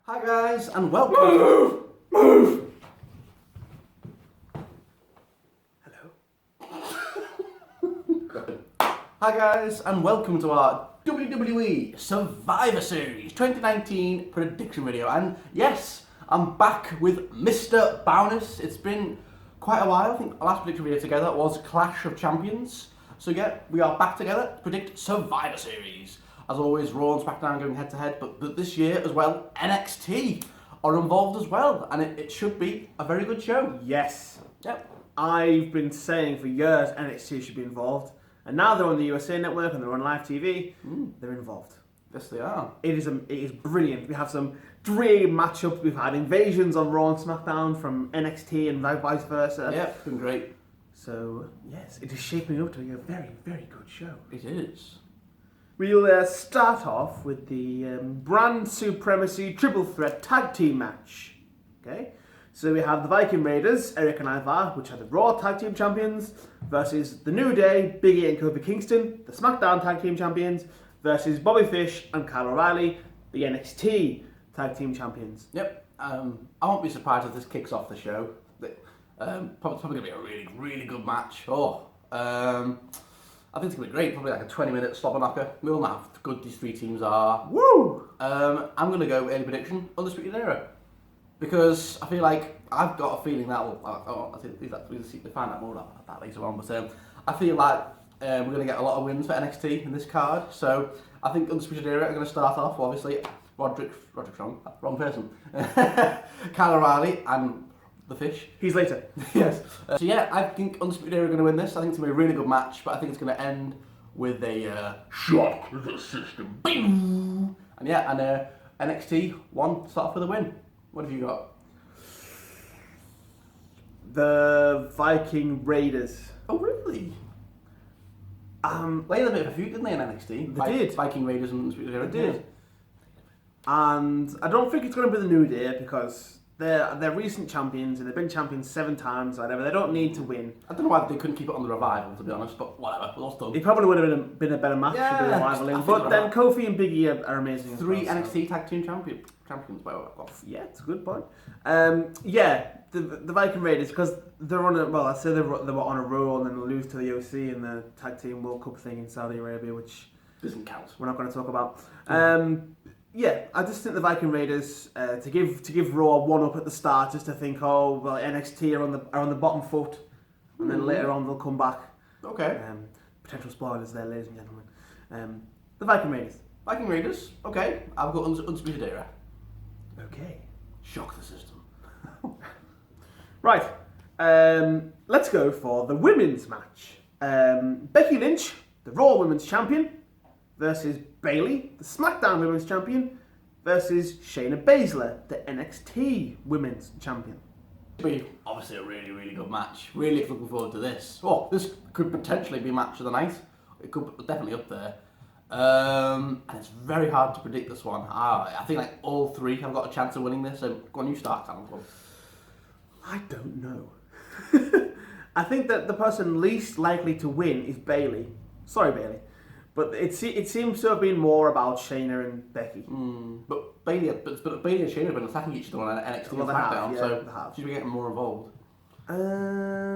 Hi guys, and welcome. Move! Hello. Hi guys, and welcome to our WWE Survivor Series 2019 prediction video. And yes, I'm back with Mr. Bowness. It's been quite a while. I think our last prediction video together was Clash of Champions. So yeah, we are back together to predict Survivor Series. As always, Raw and SmackDown going head to head, but this year as well, NXT are involved as well, and it should be a very good show. Yes. Yep. I've been saying for years NXT should be involved, and now they're on the USA Network and they're on live TV. They're involved. Yes, they are. It is brilliant. We have some dream matchups. We've had invasions on Raw and SmackDown from NXT and vice versa. Yeah, it's been great. So yes, it is shaping up to be a very, very good show. It is. We'll start off with the Brand Supremacy Triple Threat Tag Team match. Okay, so we have the Viking Raiders, Eric and Ivar, which are the Raw Tag Team Champions, versus the New Day, Big E and Kofi Kingston, the SmackDown Tag Team Champions, versus Bobby Fish and Kyle O'Reilly, the NXT Tag Team Champions. Yep. I won't be surprised if this kicks off the show. Probably going to be a really, really good match. I think it's going to be great, probably like a 20-minute slobber knocker. We all know how good these three teams are. Woo! I'm going to go early prediction, Undisputed Era. Because I feel like, I've got a feeling that will, we'll find out more about that later on, but I feel like we're going to get a lot of wins for NXT in this card. So I think Undisputed Era are going to start off, obviously, Roderick Strong, wrong person, Kyle O'Reilly and the Fish. He's later. Yes. So yeah, I think Undisputed Era are going to win this. I think it's going to be a really good match, but I think it's going to end with a shock the system. Boom! And yeah, and NXT won, start off with a win. What have you got? The Viking Raiders. Oh really? They had a bit of a feud, didn't they, in NXT? They did. Viking Raiders and Undisputed Era did. And I don't think it's going to be the New Day because they're recent champions and they've been champions 7 times or whatever. They don't need to win. I don't know why they couldn't keep it on the Revival, to be honest, but whatever, it was done. It probably would have been a better match to be Revival in. But then Kofi and Big E are amazing. 3 NXT Tag Team Champions. Yeah, it's a good point. The Viking Raiders, because they're on I say they were on a roll and then they lose to the OC in the Tag Team World Cup thing in Saudi Arabia, which doesn't count. We're not going to talk about. Yeah, I just think the Viking Raiders to give Raw one up at the start, just to think, oh well, NXT are on the bottom foot, and then later on they'll come back. Okay. Potential spoilers there, ladies and gentlemen. The Viking Raiders. Viking Raiders. Okay. I've got Undisputed Era. Okay. Shock the system. Right. Let's go for the women's match. Becky Lynch, the Raw Women's Champion, versus Bayley, the SmackDown Women's Champion, versus Shayna Baszler, the NXT Women's Champion. It'll be obviously a really, really good match. Really looking forward to this. Oh, this could potentially be match of the night. It could definitely up there. And it's very hard to predict this one. I think like all 3 have got a chance of winning this. So go on, you start, Callum. I don't know. I think that the person least likely to win is Bayley. Sorry, Bayley. But it seems to have been more about Shayna and Becky. But Bayley and Shayna have been attacking each other on NXT and SmackDown, so she's been getting more involved.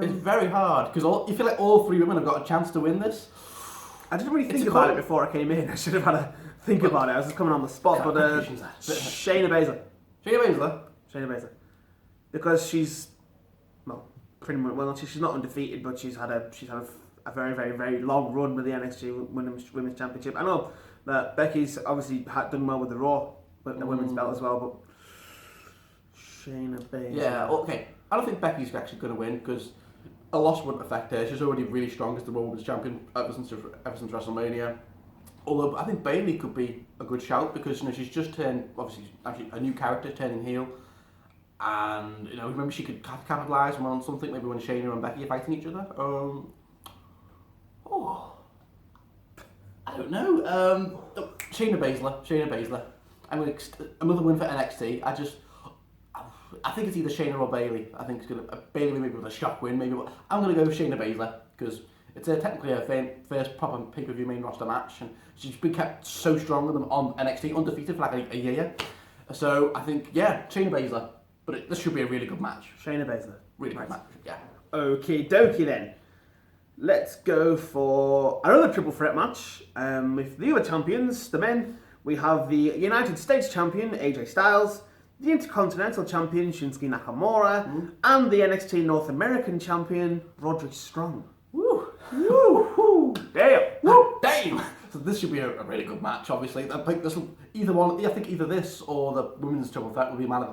It's very hard because you feel like all 3 women have got a chance to win this. I didn't really think about it before I came in. I should have had a think about it. I was just coming on the spot. But Shayna Baszler. Shayna Baszler. Because she's pretty much she's not undefeated, but she's had a very, very, very long run with the NXT Women's Championship. I know that Becky's obviously done well with the Raw, with the women's belt as well, but Shayna Baszler. Yeah, okay. I don't think Becky's actually going to win because a loss wouldn't affect her. She's already really strong as the Raw Women's Champion ever since WrestleMania. Although I think Bayley could be a good shout because she's just turned, obviously, actually a new character turning heel. And maybe she could capitalise on something. Maybe when Shayna and Becky are fighting each other. I don't know. Shayna Baszler. I'm going to another win for NXT. I think it's either Shayna or Bayley. I think it's going to Bayley maybe with a shock win. Maybe I'm going to go with Shayna Baszler because it's technically her first proper pay-per-view main roster match, and she's been kept so strong with them on NXT, undefeated for like a year. So I think, yeah, Shayna Baszler. But this should be a really good match. Shayna Baszler. Really good match, yeah. Okie dokie then. Let's go for another triple threat match. With the other champions, the men, we have the United States champion, AJ Styles, the Intercontinental champion, Shinsuke Nakamura, and the NXT North American champion, Roderick Strong. Woo! Woo! Woo! Damn! Woo! Damn! So this should be a really good match, obviously. I think this will, I think either this or the women's triple threat will be match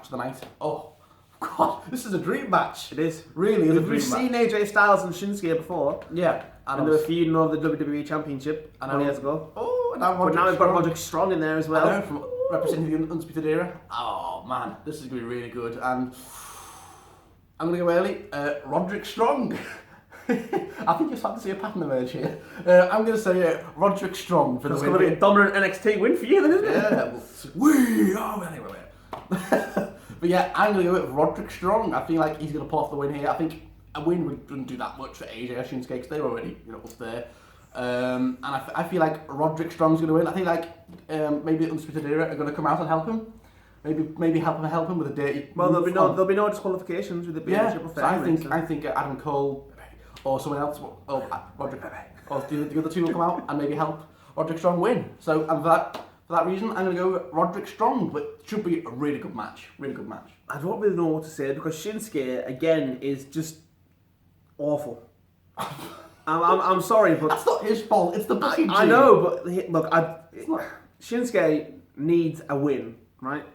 of the night. Oh, God, this is a dream match. It is. Really is a dream We've match. seen AJ Styles and Shinsuke before. Yeah. And they were feuding over the WWE Championship 20 years ago. Oh, and But now we've got Roderick Strong in there as well. I know, from representing the Undisputed Era. Oh, man, this is going to be really good. And I'm going to go early. Roderick Strong. I think you're starting to see a pattern emerge here. I'm going to say Roderick Strong for the win. It's going to be a dominant NXT win for you then, isn't it? Yeah. Anyway. But yeah, I'm going to go with Roderick Strong. I feel like he's going to pull off the win here. I think a win wouldn't do that much for AJ or Shinsuke because they're already up there. And I feel like Roderick Strong's going to win. I think maybe the Undisputed Era are going to come out and help him. Maybe help him with a dirty. Well, there'll be no disqualifications with the being a triple threat. So I think Adam Cole or someone else, or Roderick, or the other two will come out and maybe help Roderick Strong win. So and for that reason, I'm going to go with Roderick Strong, but it should be a really good match. Really good match. I don't really know what to say because Shinsuke again is just awful. I'm sorry, but that's not his fault. It's the booking team. I know, but look, Shinsuke needs a win, right?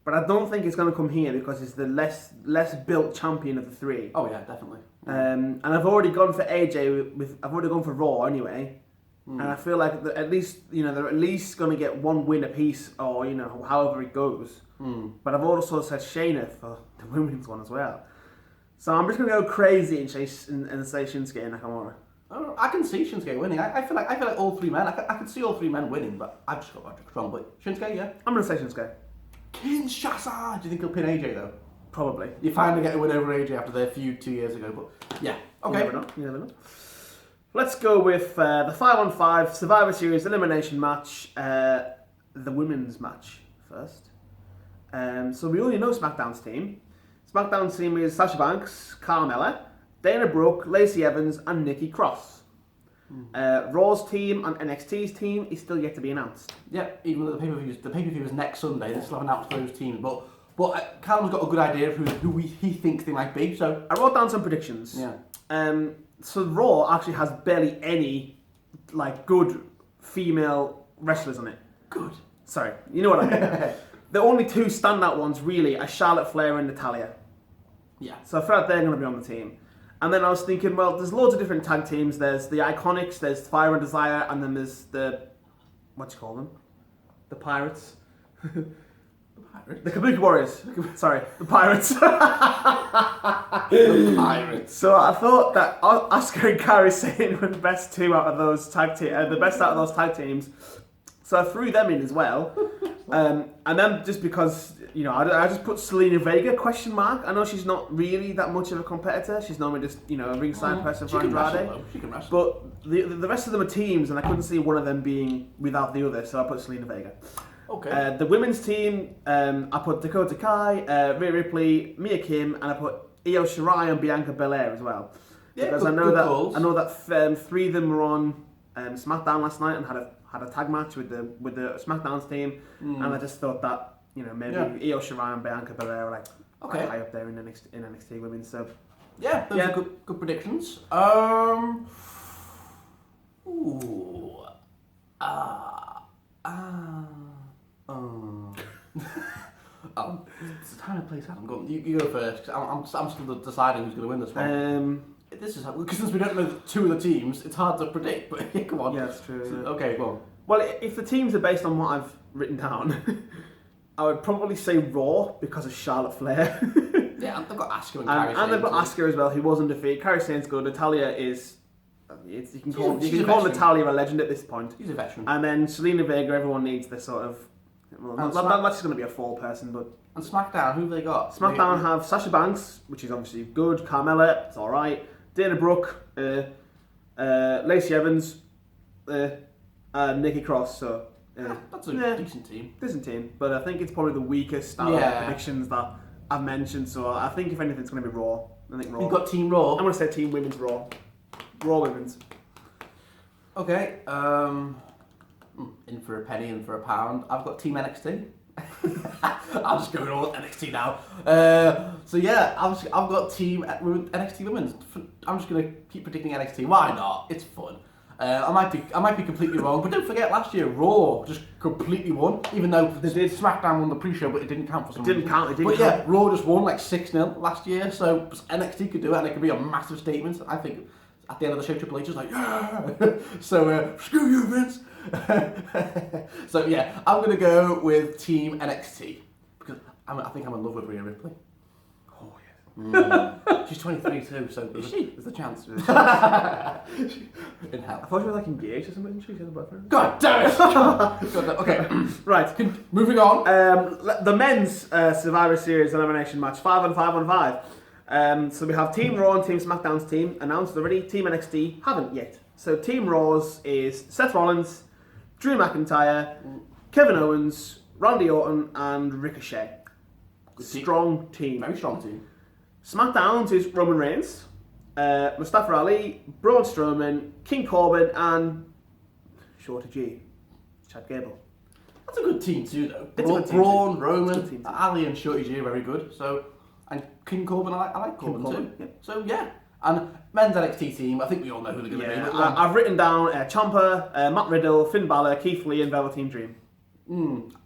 But I don't think it's going to come here because he's the less built champion of the three. Oh yeah, definitely. And I've already gone for AJ. I've already gone for Raw anyway, and I feel like they're at least going to get one win apiece, or however it goes. But I've also said Shayna for the women's one as well. So I'm just going to go crazy and say Shinsuke and Nakamura. Oh, I can see Shinsuke winning. I feel like all three men. I can see all three men winning, but I've just got Roderick Strong. But Shinsuke, yeah. I'm going to say Shinsuke. Kinshasa. Do you think he'll pin AJ though? Probably. You finally get a win over AJ after their feud 2 years ago, but yeah. Okay. You never know. Let's go with the 5-on-5 Survivor Series elimination match, the women's match first. So we only know SmackDown's team. SmackDown's team is Sasha Banks, Carmella, Dana Brooke, Lacey Evans, and Nikki Cross. Raw's team and NXT's team is still yet to be announced. Yeah, even though the pay-per-view is next Sunday, they still haven't announced those teams. But Callum's got a good idea of who he thinks they might be. So I wrote down some predictions. Yeah. So Raw actually has barely any good female wrestlers on it. Good. Sorry, you know what I mean. The only two standout ones really are Charlotte Flair and Natalya. Yeah. So I felt like they're going to be on the team. And then I was thinking, well, there's loads of different tag teams. There's the Iconics, there's Fire and Desire, and then there's the... what do you call them? The Pirates. The Pirates? The Kabuki Warriors. Sorry, the Pirates. The Pirates. So I thought that Asuka and Kairi Sane were the best two out of those tag teams. So I threw them in as well. And then just because, I just put Selena Vega, ? I know she's not really that much of a competitor. She's normally just, a ringside person for Andrade. She can wrestle. But the rest of them are teams, and I couldn't see one of them being without the other, so I put Selena Vega. Okay. The women's team, I put Dakota Kai, Rhea Ripley, Mia Kim, and I put Io Shirai and Bianca Belair as well. Yeah, because good, I know calls. that three of them were on SmackDown last night and had a tag match with the SmackDown's team, and I just thought that maybe Io Shirai and Bianca Belair were quite high up there in NXT women. So yeah, those are good predictions. It's the time and place. Adam, go. You go first. I'm still deciding who's going to win this one. This is because since we don't know two of the teams, it's hard to predict. But come on. Yeah, that's true. Yeah. Okay, go on. Well, if the teams are based on what I've written down, I would probably say Raw because of Charlotte Flair. Yeah, and they've got Asuka and Kairi Sane. And they've got Asuka as well, who was undefeated. Kairi Sane's good. Natalya is... you can call Natalya a legend at this point. She's a veteran. And then Selena Vega, everyone needs this sort of... Well, that's just going to be a full person, but... And SmackDown, who have they got? SmackDown have Sasha Banks, which is obviously good. Carmella, it's alright. Dana Brooke, Lacey Evans, Nikki Cross, so... That's a decent team. Decent team, but I think it's probably the weakest out of the predictions that I've mentioned. So I think if anything, it's going to be Raw. I think Raw. You've got Team Raw. I'm going to say Team Women's Raw. Raw Women's. Okay. In for a penny, in for a pound. I've got Team NXT. I'm just going all NXT now. So yeah, I've got Team NXT Women's. I'm just going to keep predicting NXT. Why not? It's fun. I might be completely wrong, but don't forget last year Raw just completely won, even though they did SmackDown won the pre-show, but it didn't count for some reason. But yeah, Raw just won like 6-0 last year, so NXT could do it, and it could be a massive statement. I think at the end of the show, Triple H is like, yeah. So screw you, Vince. So yeah, I'm gonna go with Team NXT because I think I'm in love with Rhea Ripley. She's 23 too, so there's a chance. In hell. I thought you were like engaged or something. She said about her. God damn it! Okay, right. Moving on. The men's Survivor Series elimination match, 5 on 5 on 5. So we have Team Raw and Team SmackDown's team announced already. Team NXT haven't yet. So Team Raw's is Seth Rollins, Drew McIntyre, Kevin Owens, Randy Orton, and Ricochet. Strong team. Very strong team. SmackDown's is Roman Reigns, Mustafa Ali, Braun Strowman, King Corbin, and Shorty G, Chad Gable. That's a good team too, though. It's a good team Braun, too. Roman, Ali, and Shorty G are very good. So, and King Corbin, I like Corbin too. Yeah. So yeah, and men's NXT team. I think we all know who they're going to be. I've written down Ciampa, Matt Riddle, Finn Balor, Keith Lee, and Velveteen Dream.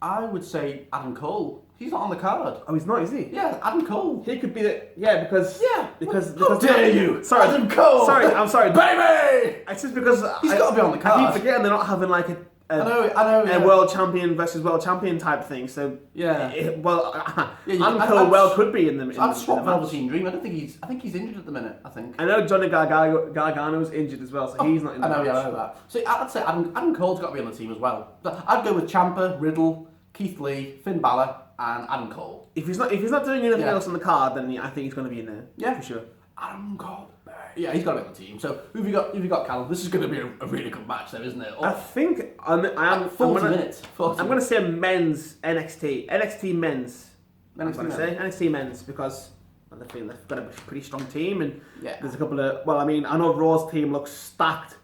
I would say Adam Cole. He's not on the card. Oh, he's not, is he? Yeah, Adam Cole. He could be the because How dare you? Sorry, Adam Cole. Sorry, I'm sorry, baby. It's just because He's got to be on the card. I keep forgetting they're not having like I know. a world champion versus world champion type thing. So yeah, Adam Cole could be in the. I'd swap Velveteen Dream. I think he's injured at the minute. I know Johnny Gargano's injured as well, so he's not in the match. I know that. So I'd say Adam Cole's got to be on the team as well. I'd go with Ciampa, Riddle, Keith Lee, Finn Balor, and Adam Cole. If he's not doing anything else on the card, then I think he's going to be in there. Yeah, for sure. Adam Cole. Yeah, he's got to be on the team. So who've you got, Callum? This is going to be a really good match, though, isn't it? I think I'm 40 minutes. I'm going to say men's NXT men's. NXT men's because I feel they've got a pretty strong team, and there's a couple of. Well, I mean, I know Raw's team looks stacked,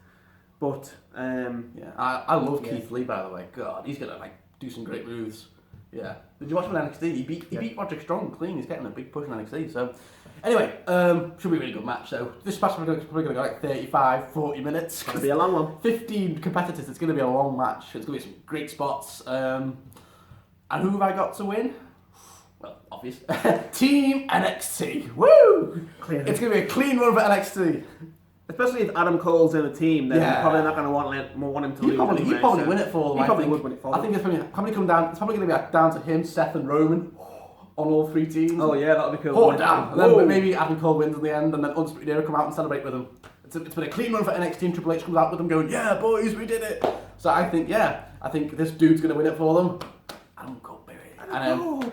but I love Keith Lee, by the way. God, he's gonna do some great moves. Yeah. Did you watch him in NXT? He beat Roderick Strong clean. He's getting a big push in NXT. So, anyway, should be a really good match. So, this match is probably going to go like 35, 40 minutes. It's going to be a long one. 15 competitors. It's going to be a long match. It's going to be some great spots. And who have I got to win? Well, obvious. Team NXT. Woo! Clear. It's going to be a clean run for NXT. Especially if Adam Cole's in the team, then you're probably not going to want him to lose. He'd probably win it for them. He probably would win it for them. I think it's probably come down. It's probably going to be down to him, Seth, and Roman on all three teams. Oh yeah, that would be cool. Oh damn! And then maybe Adam Cole wins in the end, and then Undisputed Era come out and celebrate with him. It's been a clean run for NXT, and Triple H comes out with them going, "Yeah, boys, we did it." So I think this dude's going to win it for them. Adam Cole, baby.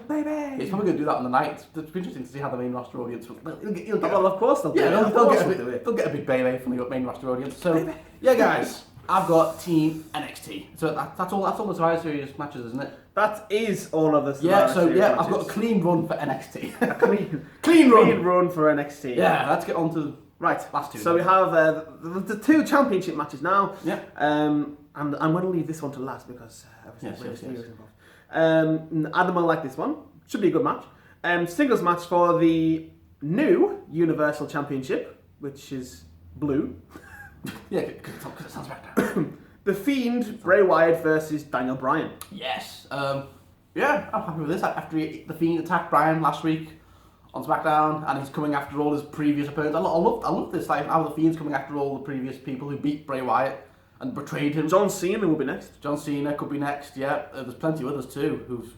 Baby. He's probably going to do that on the night. It's interesting to see how the main roster audience will. Well, of course they'll do it. They'll get a big baby from the main roster audience. So, yeah, guys, I've got Team NXT. So that's all the Survivor Series matches, isn't it? That is all of the Survivor Series matches. I've got a clean run for NXT. Clean run for NXT. Yeah, let's get on to last two. So we have the two championship matches now. Yeah. And I'm going to leave this one to last because obviously yes. involved. Adam will like this one. Should be a good match. Singles match for the new Universal Championship, which is blue. Yeah, because it sounds right. The Fiend, Bray Wyatt versus Daniel Bryan. Yes. Yeah, I'm happy with this. After the Fiend attacked Bryan last week on SmackDown, and he's coming after all his previous opponents. I love this. Like how the Fiend's coming after all the previous people who beat Bray Wyatt and betrayed him. John Cena will be next. John Cena could be next, yeah. There's plenty of others too who've...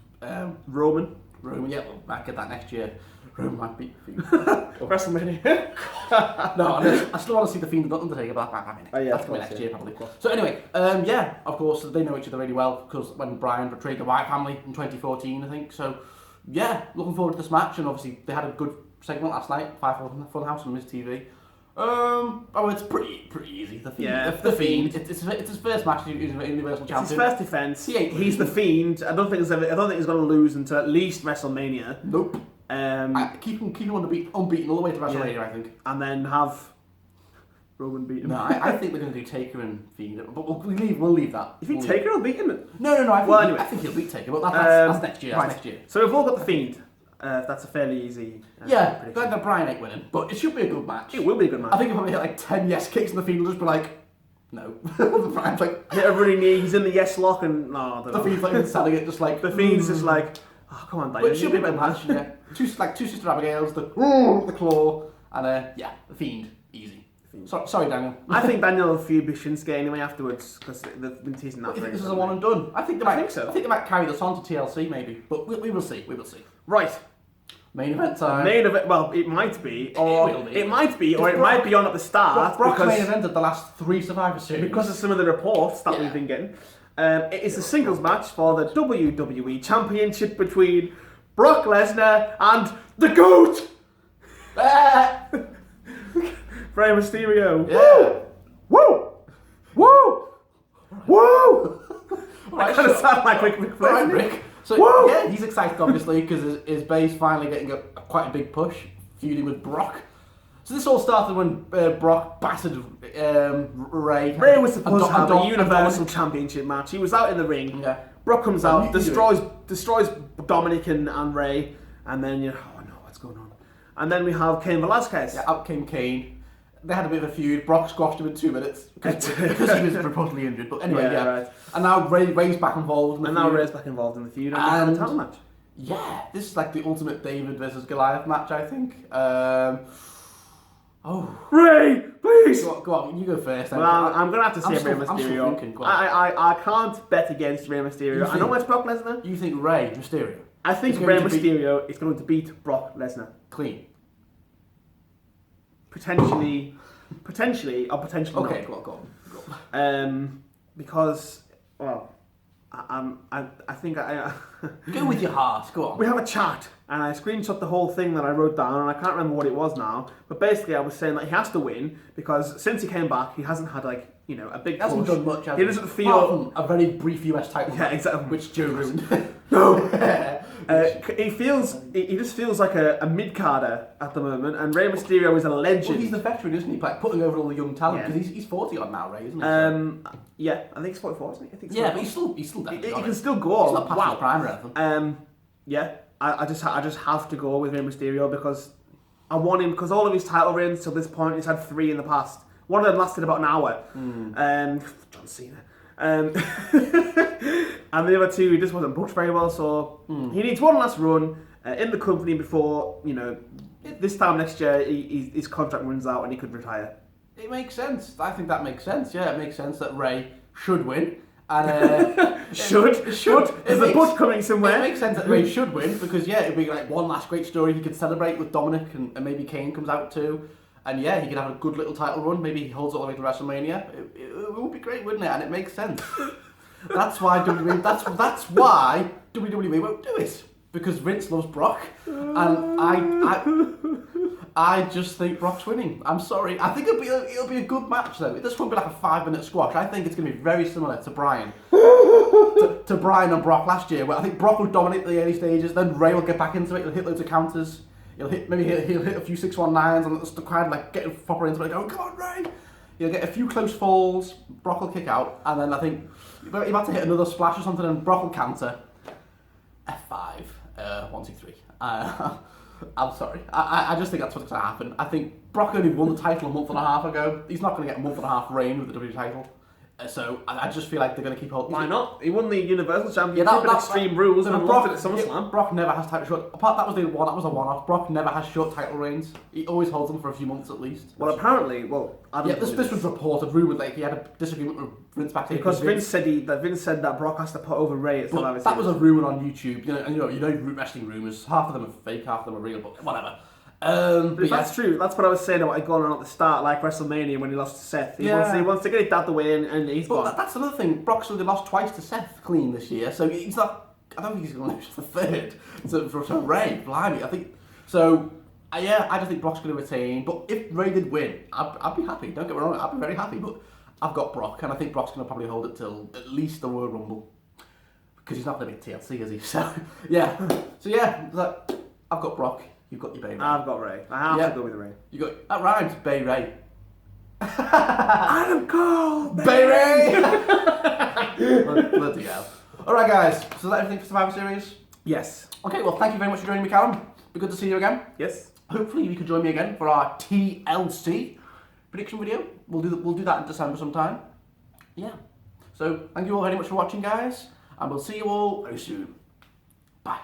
Roman, yeah, we'll might get that next year. Roman might beat the Fiend. WrestleMania. No, I still want to see the Fiend and Undertaker, but that's coming next year probably. So anyway, of course, they know each other really well because when Bryan betrayed the Wyatt family in 2014, I think. So, yeah, looking forward to this match. And obviously, they had a good segment last night, 5 Funhouse on Miz TV. Oh, it's pretty easy. The Fiend. Yeah, the Fiend. It's his first match as Universal Champion. It's his first defense. He ain't He's the Fiend. I don't think he's going to lose until at least WrestleMania. Nope. Keep him unbeaten all the way to WrestleMania, I think. And then have Roman beat him. No, I think they're going to do Taker and Fiend, but we'll leave that. You think Taker will beat him? No. Anyway. I think he'll beat Taker, but that's next year. Right. That's next year. So we've all got the Fiend. That's a fairly easy. Glad that Brian ain't winning, but it should be a good match. It will be a good match. I think if I hit like 10 yes kicks and the Fiend will just be like, no. Brian's like, hit a running knee. He's in the yes lock, and no, the Fiend's like selling it, just like the Fiend's just like, oh come on, Diane. But it should be a good match. Yeah, two Sister Abigails, the claw, and the Fiend, easy. Sorry, Daniel. I think Daniel will feud with Shinsuke anyway afterwards because they've been teasing that. You think this is a one and done? I think so. I think they might carry this on to TLC maybe, but we will see. We will see. Right. Main event time. Main event. Well, it might be, or it might be on at the start. Brock's main event at the last 3 Survivor Series because of some of the reports that we've been getting. It is a singles match for the WWE Championship between Brock Lesnar and the GOAT, Rey Mysterio. Yeah. Woo! Woo! Woo! Right, I kind of sound like Rick Right, Rick. So Woo! yeah, he's excited obviously because his base finally getting quite a big push, feuding with Brock. So this all started when Brock battered Ray. Ray was supposed to have a Universal Championship match. He was out in the ring. Yeah. Brock comes out, destroys Dominic and Ray, and then oh no, what's going on? And then we have Cain Velasquez. Yeah, out came Kane. They had a bit of a feud. Brock squashed him in 2 minutes because he was reportedly injured. But anyway, yeah. Right. And now Ray's back involved in the feud. Ray's back involved in the feud and they have a title match. Yeah, this is like the ultimate David versus Goliath match, I think. Ray, please! Go on, you go first. Well, I'm going to have to say Rey Mysterio. I can't bet against Rey Mysterio. I know it's Brock Lesnar. You think Rey Mysterio? I think Rey Mysterio is going to beat Brock Lesnar. Clean. Potentially, or potentially okay, not. Go on. Because, well, I think I go with your heart. Go on. We have a chat, and I screenshot the whole thing that I wrote down, and I can't remember what it was now. But basically, I was saying that he has to win because since he came back, he hasn't had a big. He hasn't done much. He doesn't feel a very brief US title. Yeah, exactly. Which Joe ruined. No. He just feels like a mid-carder at the moment, and Rey Mysterio is a legend. Well, he's the veteran, isn't he? Like putting over all the young talent because he's 40 odd now, Ray, isn't he? Yeah, I think he's 44, isn't he? I think but he's still definitely. He can still go. He's not past the prime or anything. Yeah, I just have to go with Rey Mysterio because I want him because all of his title reigns till this point, he's had 3 in the past. One of them lasted about an hour. John Cena. And the other 2, he just wasn't booked very well, so he needs one last run in the company before, this time next year his contract runs out and he could retire. It makes sense. I think that makes sense. Yeah, it makes sense that Ray should win. And should. Is the book coming somewhere? It makes sense that Ray should win because it'd be like one last great story he could celebrate with Dominic and maybe Kane comes out too. And he could have a good little title run. Maybe he holds it all the way to WrestleMania. It would be great, wouldn't it? And it makes sense. That's why WWE. That's why WWE won't do it because Vince loves Brock, and I just think Brock's winning. I'm sorry. I think it'll be a good match though. This won't be like a 5-minute squash. I think it's going to be very similar to Bryan. to Bryan and Brock last year, where I think Brock will dominate the early stages, then Ray will get back into it. He'll hit loads of counters. He'll hit a few 619s and the crowd getting proper into it, going, "Come on, Ray!" He'll get a few close falls. Brock will kick out, and then I think he might to hit another splash or something, and Brock will counter. F5, 1, 2, 3. I'm sorry. I just think that's what's going to happen. I think Brock only won the title a month and a half ago. He's not going to get a month and a half reign with the WWE title. So I just feel like they're going to keep holding. Why not? He won the Universal Championship at Extreme Rules and lost it at SummerSlam. Brock never has title short. Apart that was a one-off. Brock never has short title reigns. He always holds them for a few months at least. Well, apparently, this was reported, rumored, like he had a disagreement with Vince backstage. Because Vince said that Brock has to put over Ray. That was a rumor on YouTube. You know wrestling rumors. Half of them are fake, half of them are real, but whatever. But if that's true, that's what I was saying about going on at the start, like WrestleMania when he lost to Seth. He wants to get it out the way and he's gone. That's another thing. Brock's only lost twice to Seth clean this year, so he's not. I don't think he's going to lose the third to Ray. Blimey, I think so. Yeah, I just think Brock's going to retain. But if Ray did win, I'd be happy. Don't get me wrong, I'd be very happy. But I've got Brock, and I think Brock's going to probably hold it till at least the Royal Rumble. Because he's not going to be TLC, is he? So, yeah. Like, I've got Brock. You've got your Bay Ray. I've got Ray. I have to go with Ray. You got that rhymes. Bay Ray. Adam Cole! Bay Ray! Bloody hell. Alright guys, so is that everything for Survivor Series? Yes. Okay, well thank you very much for joining me, Callum. Be good to see you again. Yes. Hopefully you can join me again for our TLC prediction video. We'll do that in December sometime. Yeah. So thank you all very much for watching, guys, and we'll see you all very soon. Bye.